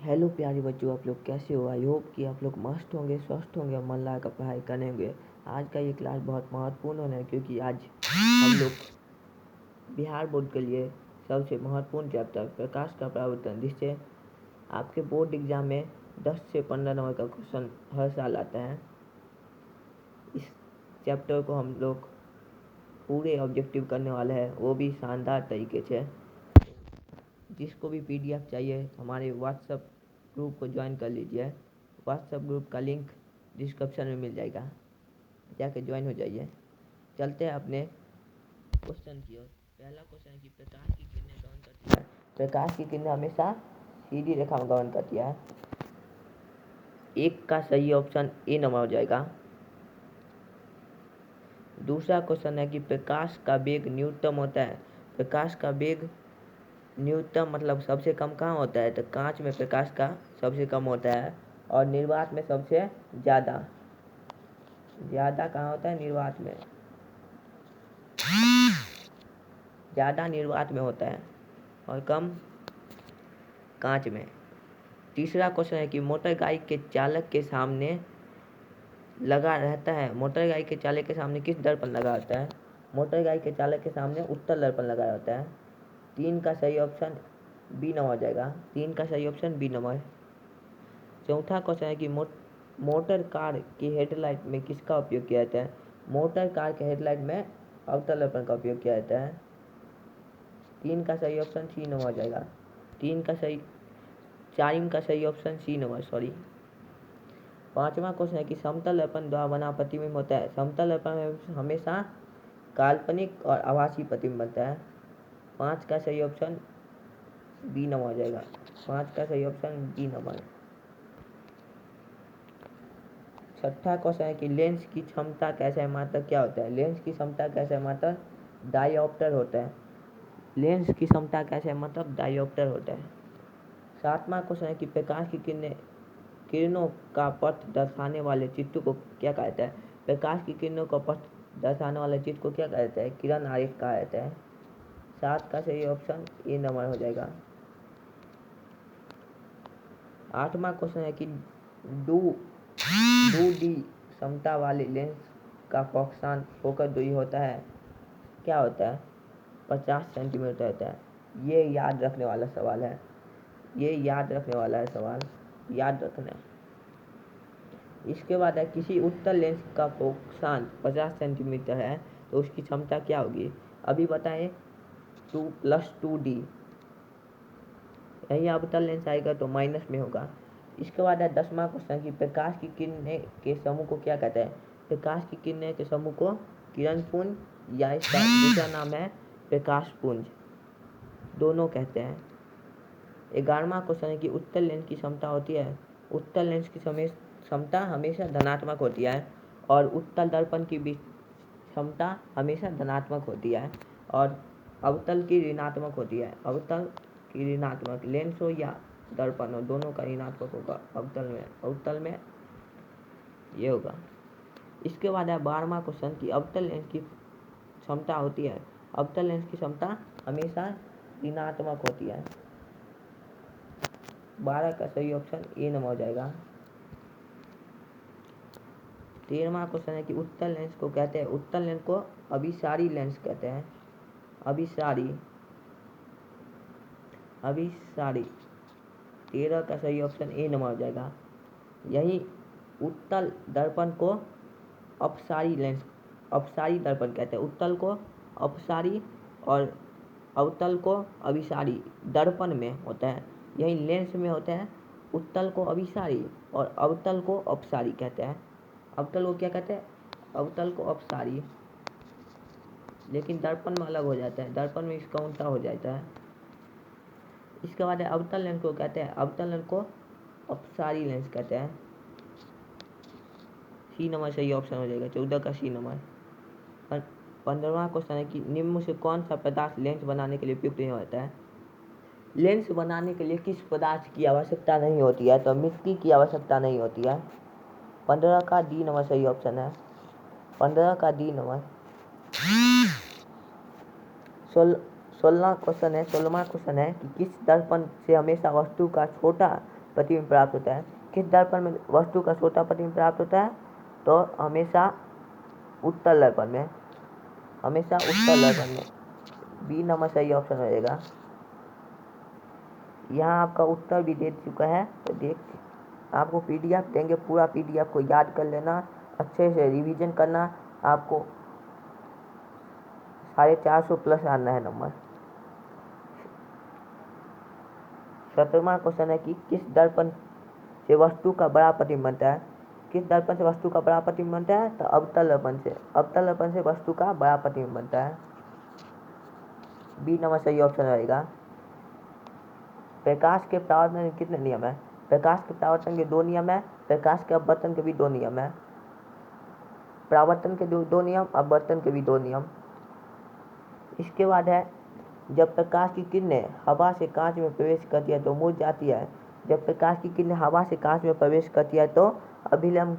Hello प्यारे बच्चों, आप लोग कैसे हो। आई होप कि आप लोग मस्त होंगे, स्वस्थ होंगे और मन लगा कर पढ़ाई करेंगे। आज का ये क्लास बहुत महत्वपूर्ण होना है क्योंकि आज हम लोग बिहार बोर्ड के लिए सबसे महत्वपूर्ण चैप्टर प्रकाश का परावर्तन, जिससे आपके बोर्ड एग्जाम में 10 से 15 नंबर का क्वेश्चन हर साल आता है। इस चैप्टर को हम लोग पूरे ऑब्जेक्टिव करने वाले हैं, वो भी शानदार तरीके से। जिसको भी PDF चाहिए हमारे व्हाट्सएप ग्रुप को ज्वाइन कर लीजिए। व्हाट्सएप ग्रुप का लिंक डिस्क्रिप्शन में मिल जाएगा, जाके ज्वाइन हो जाइए। चलते हैं अपने क्वेश्चन की ओर। पहला क्वेश्चन है कि प्रकाश की किरणें गमन करती है। प्रकाश की किरणें हमेशा सीधी रेखा में गमन करती है। एक का सही ऑप्शन ए नंबर हो जाएगा। दूसरा क्वेश्चन है कि प्रकाश का वेग न्यूनतम होता है। प्रकाश का वेग न्यूनतम मतलब सबसे कम कहाँ होता है, तो कांच में प्रकाश का सबसे कम होता है और निर्वात में सबसे ज़्यादा कहाँ होता है, निर्वात में ज़्यादा निर्वात में होता है और कम कांच में। तीसरा क्वेश्चन है कि मोटर गाड़ी के चालक के सामने लगा रहता है। मोटर गाड़ी के चालक के सामने किस दर्पण लगा होता है। मोटर गाड़ी के चालक के सामने उत्तल दर्पण लगा होता है। 3 का सही ऑप्शन बी नंबर हो जाएगा। 3 का सही ऑप्शन बी नंबर। चौथा क्वेश्चन है कि मोटर कार की हेडलाइट में किसका उपयोग किया जाता है। मोटर कार के हेडलाइट में अवतल दर्पण का उपयोग किया जाता है। 3 का सही ऑप्शन सी नंबर हो जाएगा। 4 का सही ऑप्शन सी नंबर, सॉरी। पांचवा क्वेश्चन है कि समतल दर्पण द्वारा बना प्रतिबिंब होता है। समतल दर्पण में हमेशा काल्पनिक और आभासी प्रतिबिंब बनता है। 5 का सही ऑप्शन बी नंबर हो जाएगा। 5 का सही ऑप्शन बी नंबर। छठा क्वेश्चन है कि लेंस की क्षमता कैसे है मात्रक क्या होता है। लेंस की क्षमता कैसे है मात्रक डायोप्टर होता है। लेंस की क्षमता कैसे है मतलब डायोप्टर होता है। सातवां क्वेश्चन है कि प्रकाश की किरणों का पथ दर्शाने वाले चित्र को क्या कहता है। प्रकाश की किरणों का पथ दर्शाने वाले चित्र को क्या कहता है, किरण आरेख कहा जाता है। 7 का सही ऑप्शन ए नंबर हो जाएगा। आठवां क्वेश्चन है कि डू डी क्षमता वाले लेंस का फोकस दूरी होता है, क्या होता है, 50 सेंटीमीटर होता है। ये याद रखने वाला सवाल है, सवाल याद रखना। इसके बाद है किसी उत्तल लेंस का फोकसान 50 सेंटीमीटर है तो उसकी क्षमता क्या होगी। अभी बताएं 2 + 2D। यही अवतल लेंस आएगा तो माइनस में होगा। इसके बाद है 10वां क्वेश्चन कि प्रकाश की किरणें के समूह को क्या कहते हैं। प्रकाश की किरणें के समूह को किरण पुंज या इसका दूसरा नाम है प्रकाश पुंज, दोनों कहते हैं। 11वां क्वेश्चन है कि उत्तल लेंस की क्षमता होती है। उत्तल लेंस की क्षमता हमेशा धनात्मक होती है और उत्तल दर्पण की भी क्षमता हमेशा धनात्मक होती है और अवतल की ऋणात्मक होती है। अवतल की ऋणात्मक, लेंस हो या दर्पण हो, दोनों का ऋणात्मक होगा अवतल में ये होगा। इसके बाद है 12वां क्वेश्चन कि अवतल लेंस की क्षमता होती है। अवतल लेंस की क्षमता हमेशा ऋणात्मक होती है। 12 का सही ऑप्शन ए नंबर हो जाएगा। 13वां क्वेश्चन है कि उत्तल लेंस को कहते हैं, उत्तल लेंस को अभिसारी लेंस कहते हैं। अभिसारी 13 का सही ऑप्शन ए नंबर हो जाएगा। यही उत्तल दर्पण को अपसारी दर्पण कहते हैं। उत्तल को अपसारी और अवतल को अभिसारी दर्पण में होता है। यही लेंस में होता है उत्तल को अभिसारी और अवतल को अपसारी कहते हैं। अवतल को क्या कहते हैं, अवतल को अपसारी, लेकिन दर्पण में अलग हो जाता है, दर्पण में इसका उल्टा हो जाता है। इसके बाद अवतल लेंस को कहते हैं, अवतल लेंस को अपसारी लेंस कहते हैं। सी नंबर सही ऑप्शन हो जाएगा, 14 का सी नंबर। 15वां क्वेश्चन है कि निम्न में से कौन सा पदार्थ लेंस बनाने के लिए उपयुक्त नहीं होता है। लेंस बनाने के लिए किस पदार्थ की आवश्यकता नहीं होती है, तो मिट्टी की आवश्यकता नहीं होती है। 15 का डी नंबर सही ऑप्शन है। 15 का डी नंबर। 16वां क्वेश्चन है कि किस दर्पण से हमेशा वस्तु का छोटा प्रतिबिंब प्राप्त होता है। किस दर्पण में वस्तु का छोटा प्रतिबिंब प्राप्त होता है? तो हमेशा उत्तल दर्पण में, हमेशा उत्तल दर्पण में। बी नंबर सही ऑप्शन रहेगा। यहाँ आपका उत्तर भी दे चुका है, तो देख आपको पीडीएफ देंगे, पूरा पीडीएफ को याद कर लेना, अच्छे से रिवीजन करना। आपको 450 प्लस आना है नंबर। 17वां क्वेश्चन है कि किस दर्पण से वस्तु का बड़ा प्रतिबिंब बनता है? किस दर्पण से वस्तु का बड़ा प्रतिबिंब बनता है? तो अवतल दर्पण से, अवतल दर्पण से वस्तु का बड़ा प्रतिबिंब बनता है। बी नंबर सही ऑप्शन रहेगा। प्रकाश के परावर्तन के कितने नियम है? प्रकाश के परावर्तन के 2 नियम है, प्रकाश के अपवर्तन के भी 2 नियम है। परावर्तन के 2 नियम, अपवर्तन के भी 2 नियम। इसके बाद है, जब प्रकाश की किरणें हवा से कांच में प्रवेश करती है तो मुड़ जाती है। जब प्रकाश की किरणें हवा से कांच में प्रवेश करती है तो अभिलंब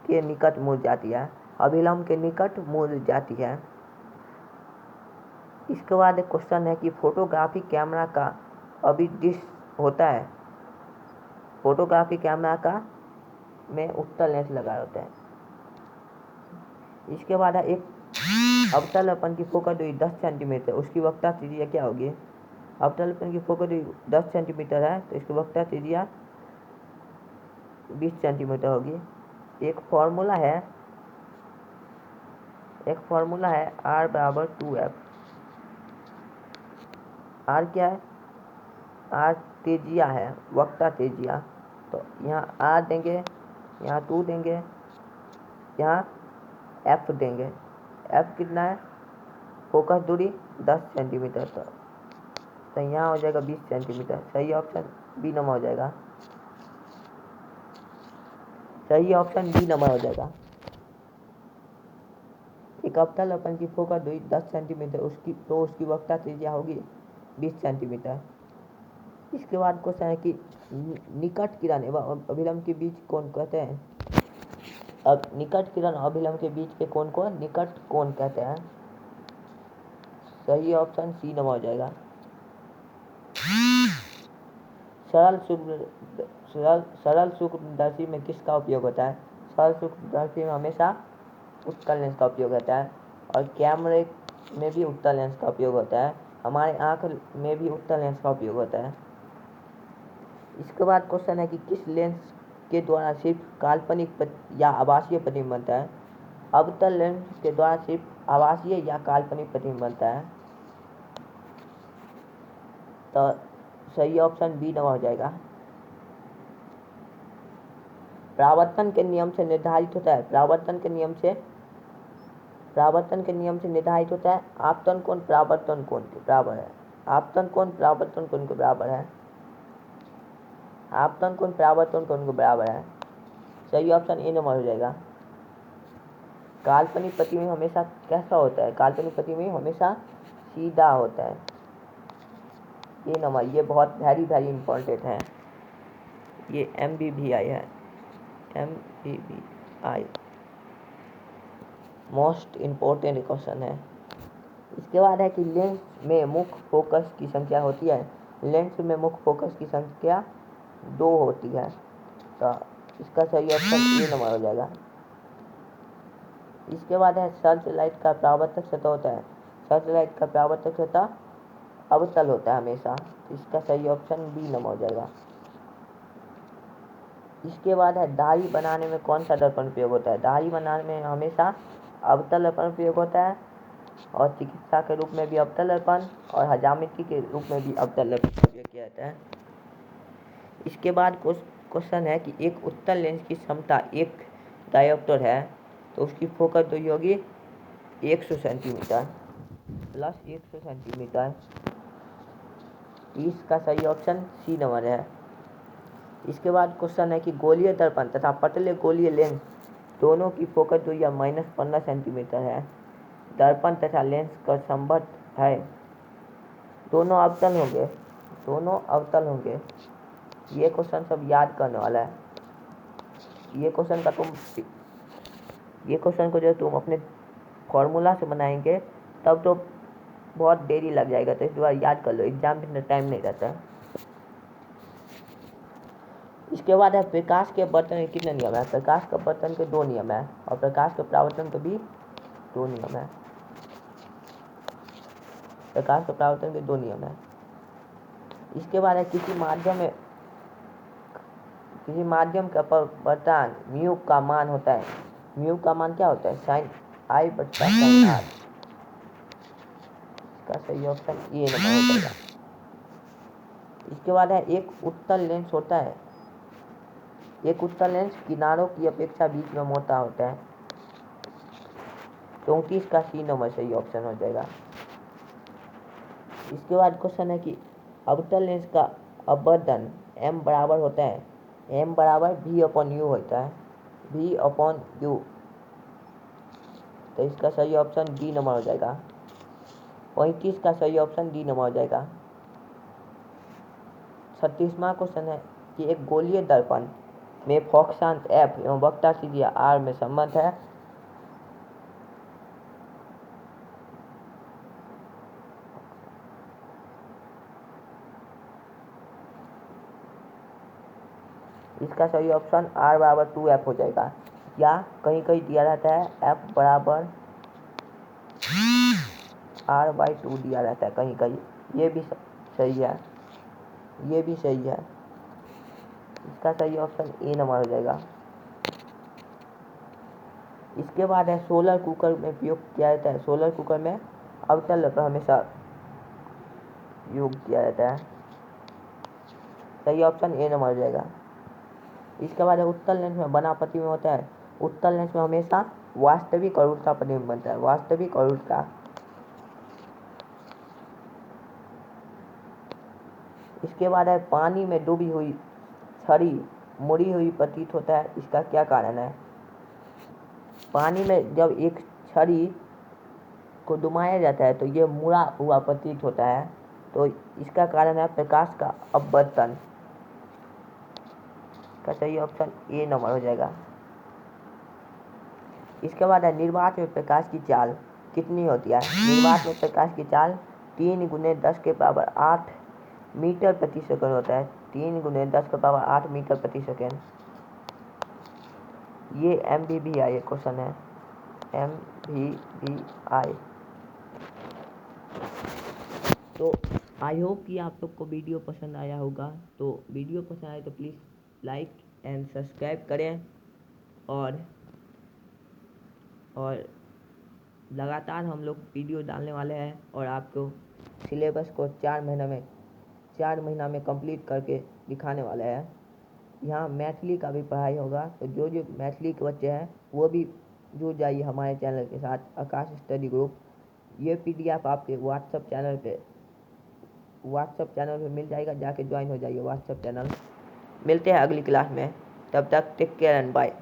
के निकट मुड़ जाती है, अभिलंब के निकट मुड़ जाती है। इसके बाद एक क्वेश्चन है कि फोटोग्राफी कैमरा का अभिडिश होता है। फोटोग्राफी कैमरा का में उत्तल लेंस लगा होता है। इसके बाद है, एक अवतल दर्पण की फोकस दूरी 10 सेंटीमीटर, उसकी वक्रता त्रिज्या क्या होगी? अवतल दर्पण की फोकस दूरी 10 सेंटीमीटर है तो इसकी वक्रता त्रिज्या 20 सेंटीमीटर होगी। एक फॉर्मूला है R बराबर 2F। R क्या है? R त्रिज्या है, वक्रता त्रिज्या। तो यहाँ R देंगे, यहाँ 2 देंगे, यहाँ F देंगे। F कितना है? फोकस दूरी 10 सेंटीमीटर। तो यहाँ हो जाएगा 20 सेंटीमीटर। सही ऑप्शन बी नंबर हो जाएगा। सही ऑप्शन बी नंबर हो जाएगा। एक अवतल दर्पण की फोकस दूरी 10 सेंटीमीटर, उसकी वक्रता त्रिज्या होगी 20 सेंटीमीटर। इसके बाद क्वेश्चन है कि निकट किरण एवं अभिलंब के बीच कोण कहते हैं? अब निकट किरण और अभिलंब के बीच के कोण को निकट कोण कहते हैं। सही ऑप्शन सी नंबर हो जाएगा। सरल सूक्ष्मदर्शी में किसका उपयोग होता है? सरल सूक्ष्मदर्शी में हमेशा उत्तल लेंस का उपयोग होता है, और कैमरे में भी उत्तल लेंस का उपयोग होता है, हमारे आँख में भी उत्तल लेंस का उपयोग होता है। इसके बाद क्वेश्चन है कि किस लेंस के द्वारा सिर्फ काल्पनिक या आभासीय प्रतिबिंब बनता है? अवतल लेंस के द्वारा सिर्फ आभासीय या काल्पनिक प्रतिबिंब बनता है। तो सही ऑप्शन बी नंबर हो जाएगा। परावर्तन के नियम से निर्धारित होता है, परावर्तन के नियम से निर्धारित होता है आपतन कोण परावर्तन कोण के बराबर है। आपतन कोण परावर्तन कोण के बराबर है। आपतन कोण परावर्तन कोण के बराबर है। सही ऑप्शन ए नंबर हो जाएगा। काल्पनिक प्रतिबिंब हमेशा कैसा होता है? काल्पनिक प्रतिबिंब हमेशा सीधा होता है। ये नंबर, ये बहुत वेरी इंपॉर्टेंट है। ये MBBI है, MBBI मोस्ट इम्पोर्टेंट क्वेश्चन है। इसके बाद है कि लेंस में मुख्य फोकस की संख्या होती है। लेंस में मुख्य फोकस की संख्या 2 होती है। तो इसका सही ऑप्शन ए नंबर हो जाएगा। इसके बाद है, सर्च लाइट का परावर्तक सतह होता है। सर्च लाइट का परावर्तक सतह अवतल होता है हमेशा। इसका सही ऑप्शन बी नंबर हो जाएगा। इसके बाद है, दाढ़ी बनाने में कौन सा दर्पण उपयोग होता है? दाढ़ी बनाने में हमेशा अवतल दर्पण उपयोग होता है, और चिकित्सा के रूप में भी अवतल दर्पण, और हजामती के रूप में भी अवतल दर्पण का उपयोग किया जाता है। इसके बाद क्वेश्चन है कि एक उत्तल लेंस की क्षमता 1 डायोप्टर है तो उसकी फोकस दूरी होगी 100 सेंटीमीटर प्लस 100 सेंटीमीटर। इसका सही ऑप्शन सी नंबर है। इसके बाद क्वेश्चन है कि गोलीय दर्पण तथा पतले गोलीय लेंस दोनों की फोकस दूरी -15 सेंटीमीटर है। दर्पण तथा लेंस का संबंध है, दोनों अवतल होंगे। ये क्वेश्चन सब याद करने वाला है। ये क्वेश्चन को जो तुम अपने फॉर्मूला से बनाएंगे तब तो बहुत देरी लग जाएगा, तो इस बार याद कर लो, एग्जाम में इतना टाइम नहीं रहता। इसके बाद है प्रकाश के अपवर्तन के कितने नियम है। प्रकाश के अपवर्तन के 2 नियम है और प्रकाश के परावर्तन के भी 2 नियम है। प्रकाश के परावर्तन के 2 नियम है। इसके बाद है किसी माध्यम का अपवर्तन म्यू का मान होता है। म्यू का मान क्या होता है? साइन आई बटा साइन आर। इसका सही ऑप्शन ए नंबर हो जाएगा। इसके बाद है एक उत्तल लेंस होता है। एक उत्तल लेंस किनारों की अपेक्षा बीच में मोटा होता है। 34 का सी नंबर सही ऑप्शन हो जाएगा। इसके बाद क्वेश्चन है कि अवतल लेंस का अपवर्तन m बराबर होता है। m बराबर v/u होता है। v/u। तो इसका सही ऑप्शन डी नंबर हो जाएगा। 35 का सही ऑप्शन डी नंबर हो जाएगा। 36वां क्वेश्चन है कि एक गोलीय दर्पण में फोकसांश f एवं वक्रता त्रिज्या r में संबंध है। इसका सही ऑप्शन r बराबर 2f हो जाएगा, या कहीं कहीं दिया रहता है f बराबर r/2 दिया रहता है कहीं कहीं। ये भी सही है, ये भी सही है। इसका सही ऑप्शन ए नंबर हो जाएगा। इसके बाद है सोलर कुकर में उपयोग किया जाता है। सोलर कुकर में अवतल पर हमेशा उपयोग किया जाता है। सही ऑप्शन ए नंबर हो जाएगा। इसके बाद है उत्तल लेंस में बना प्रतिबिंब होता है। उत्तल लेंस में हमेशा वास्तविक और उल्टा प्रतिबिंब बनता है। वास्तविक और उल्टा। इसके बाद है पानी में डूबी हुई छड़ी मुड़ी हुई प्रतीत होता है। इसका क्या कारण है? पानी में जब एक छड़ी को डुबाया जाता है तो ये मुड़ा हुआ प्रतीत होता है। तो इसका कारण है प्रकाश का अपवर्तन। का सही ऑप्शन ए नंबर हो जाएगा। इसके बाद है निर्वात में प्रकाश की चाल कितनी होती है? निर्वात में प्रकाश की चाल 3 × 10⁸ मीटर प्रति सेकंड होता है। 3 × 10⁸ मीटर प्रति सेकंड। ये MVVI क्वेश्चन है। MVVI। तो आई होप कि आप लोग को वीडियो पसंद आया होगा। तो वीडियो पसंद आए तो प्लीज़ लाइक एंड सब्सक्राइब करें और लगातार हम लोग वीडियो डालने वाले हैं और आपको सिलेबस को 4 महीना में कंप्लीट करके दिखाने वाले हैं। यहाँ मैथिली का भी पढ़ाई होगा, तो जो मैथिली के बच्चे हैं वो भी जुड़ जाइए हमारे चैनल के साथ, आकाश स्टडी ग्रुप। ये PDF आपके व्हाट्सएप चैनल पे मिल जाएगा, जाके ज्वाइन हो जाइए व्हाट्सएप चैनल। मिलते हैं अगली क्लास में, तब तक टेक केयर एंड बाय।